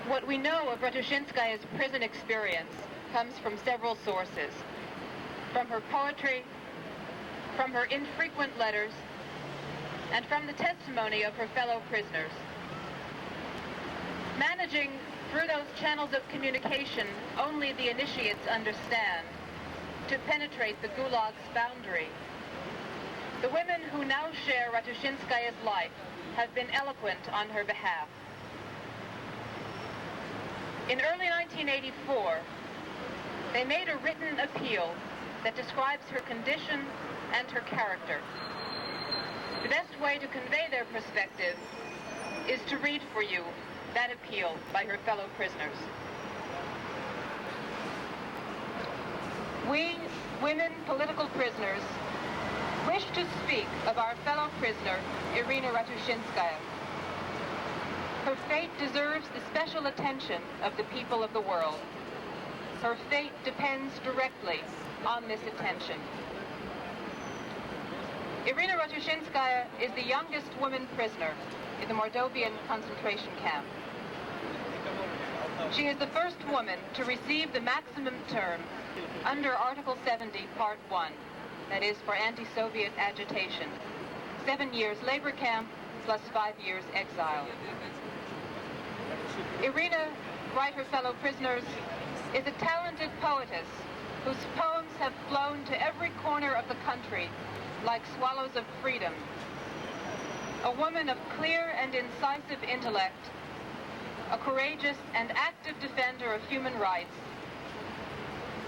What we know of Ratushinskaya's prison experience comes from several sources. From her poetry, from her infrequent letters, and from the testimony of her fellow prisoners. Managing through those channels of communication only the initiates understand, to penetrate the Gulag's boundary, the women who now share Ratushinskaya's life have been eloquent on her behalf. In early 1984, they made a written appeal that describes her condition and her character. The best way to convey their perspective is to read for you that appeal by her fellow prisoners. We, women political prisoners, wish to speak of our fellow prisoner, Irina Ratushinskaya. Her fate deserves the special attention of the people of the world. Her fate depends directly on this attention. Irina Ratushinskaya is the youngest woman prisoner in the Mordovian concentration camp. She is the first woman to receive the maximum term under Article 70, Part 1, that is for anti-Soviet agitation. 7 years labor camp plus 5 years exile. Irina, write her fellow prisoners, is a talented poetess whose poems have flown to every corner of the country like swallows of freedom. A woman of clear and incisive intellect, a courageous and active defender of human rights.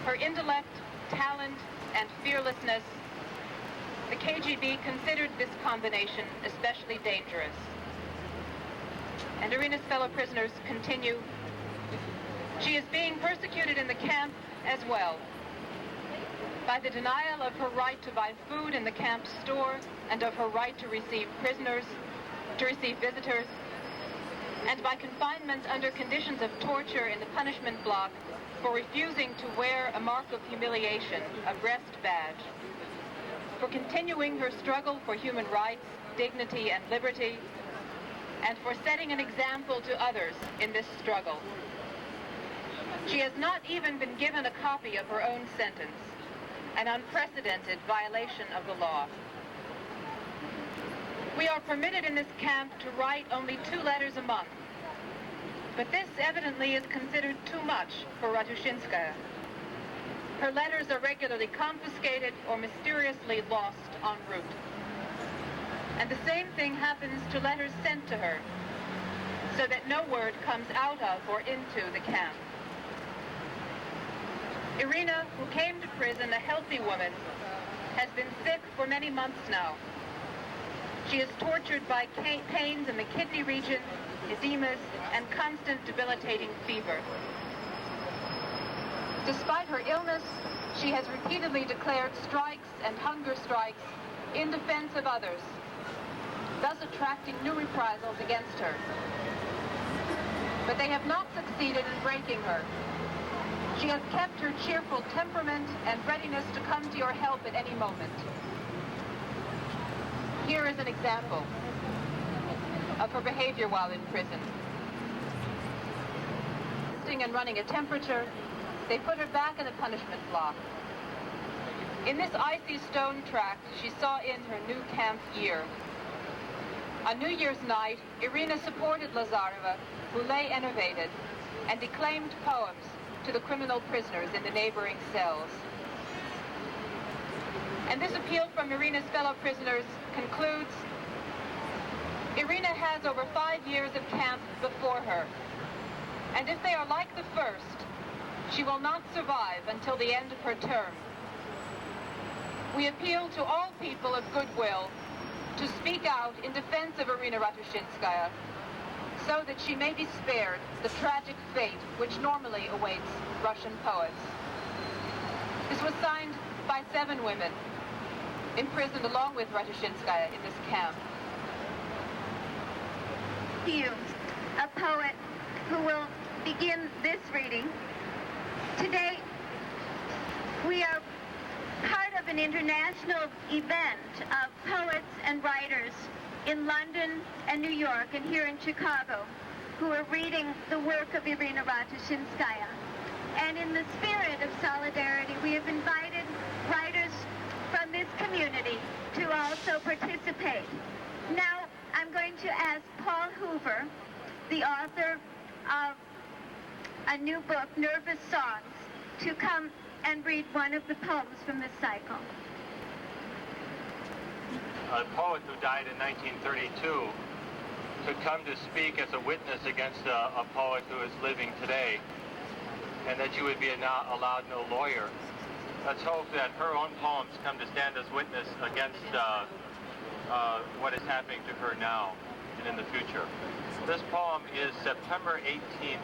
Her intellect, talent, and fearlessness, the KGB considered this combination especially dangerous. And Irina's fellow prisoners continue. She is being persecuted in the camp as well, by the denial of her right to buy food in the camp store and of her right to receive prisoners, to receive visitors, and by confinement under conditions of torture in the punishment block for refusing to wear a mark of humiliation, a breast badge, for continuing her struggle for human rights, dignity, and liberty, and for setting an example to others in this struggle. She has not even been given a copy of her own sentence, an unprecedented violation of the law. We are permitted in this camp to write only 2 letters a month, but this evidently is considered too much for Ratushinskaya. Her letters are regularly confiscated or mysteriously lost en route. And the same thing happens to letters sent to her, so that no word comes out of or into the camp. Irina, who came to prison a healthy woman, has been sick for many months now. She is tortured by pains in the kidney region, edemas, and constant debilitating fever. Despite her illness, she has repeatedly declared strikes and hunger strikes in defense of others, thus attracting new reprisals against her. But they have not succeeded in breaking her. She has kept her cheerful temperament and readiness to come to your help at any moment. Here is an example of her behavior while in prison. And running a temperature, they put her back in the punishment block. In this icy stone tract, she saw in her new camp year. On New Year's night, Irina supported Lazareva, who lay enervated, and declaimed poems to the criminal prisoners in the neighboring cells. And this appeal from Irina's fellow prisoners concludes, Irina has over 5 years of camp before her, and if they are like the first, she will not survive until the end of her term. We appeal to all people of goodwill to speak out in defense of Irina Ratushinskaya, so that she may be spared the tragic fate which normally awaits Russian poets. This was signed by 7 women, imprisoned along with Ratushinskaya in this camp. You, a poet who will begin this reading. Today, we are part of an international event of poets and writers in London and New York and here in Chicago. who are reading the work of Irina Ratushinskaya. And in the spirit of solidarity, we have invited writers from this community to also participate. Now, I'm going to ask Paul Hoover, the author of a new book, Nervous Songs, to come and read one of the poems from this cycle. A poet who died in 1932 could come to speak as a witness against a poet who is living today, and that you would be allowed no lawyer. Let's hope that her own poems come to stand as witness against what is happening to her now and in the future. This poem is September 18th,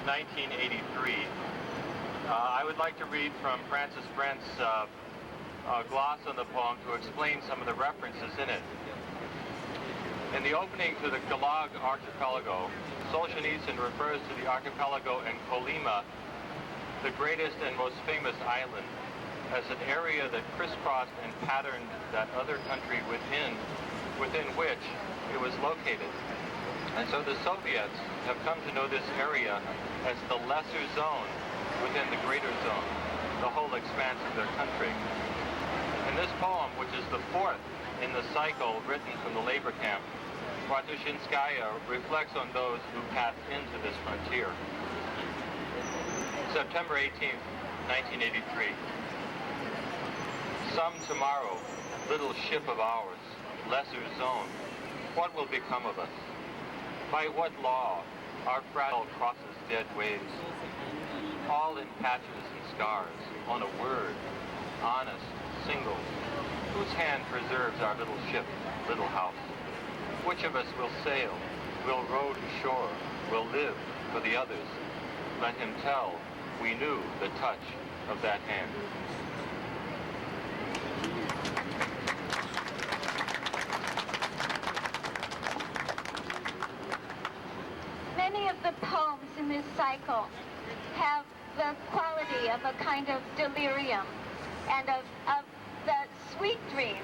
1983. I would like to read from Frances Brent's gloss on the poem to explain some of the references in it. In the opening to the Galag archipelago, Solzhenitsyn refers to the archipelago and Kolyma, the greatest and most famous island, as an area that crisscrossed and patterned that other country within which it was located. And so the Soviets have come to know this area as the lesser zone within the greater zone, the whole expanse of their country. In this poem, which is the fourth in the cycle written from the labor camp, Ratushinskaya reflects on those who passed into this frontier. September 18th, 1983. Some tomorrow, little ship of ours, lesser zone, what will become of us? By what law our fragile crosses dead waves? All in patches and scars, on a word, honest, single. Whose hand preserves our little ship, little house? Which of us will sail, will row to shore, will live for the others? Let him tell, we knew the touch of that hand. Many of the poems in this cycle have the quality of a kind of delirium and of the sweet dreams,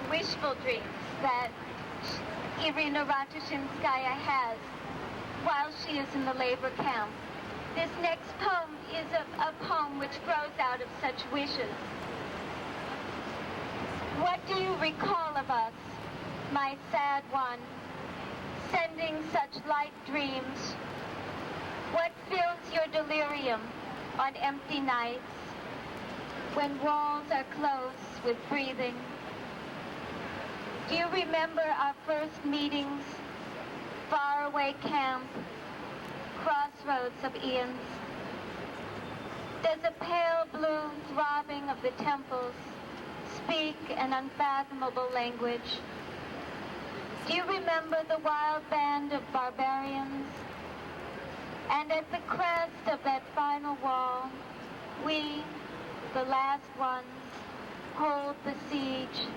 wishful dreams that Irina Ratushinskaya has while she is in the labor camp. This next poem is a poem which grows out of such wishes. What do you recall of us, my sad one, sending such light dreams? What fills your delirium on empty nights when walls are close with breathing? Do you remember our first meetings, faraway camp, crossroads of Ian's? Does a pale blue throbbing of the temples speak an unfathomable language? Do you remember the wild band of barbarians? And at the crest of that final wall, we, the last ones, hold the siege,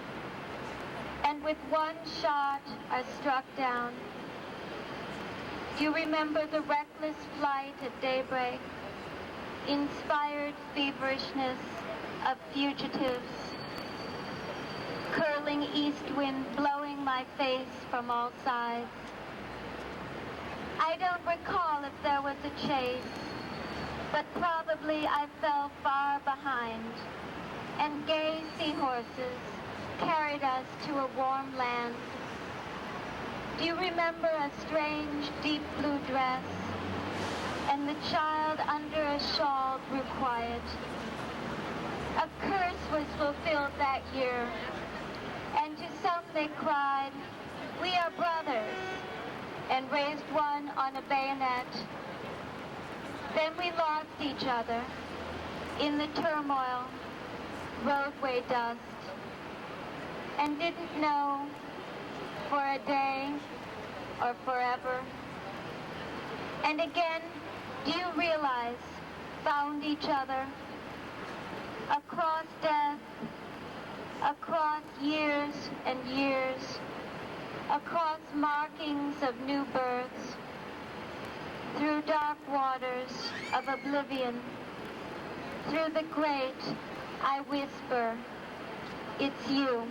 and with one shot are struck down. Do you remember the reckless flight at daybreak, inspired feverishness of fugitives, curling east wind blowing my face from all sides? I don't recall if there was a chase, but probably I fell far behind, and gay seahorses carried us to a warm land. Do you remember a strange deep blue dress, and the child under a shawl grew quiet? A curse was fulfilled that year, and to some they cried, "We are brothers," and raised one on a bayonet. Then we lost each other in the turmoil, roadway dust, and didn't know for a day or forever. And again, do you realize, found each other across death, across years and years, across markings of new births, through dark waters of oblivion, through the great, I whisper, it's you.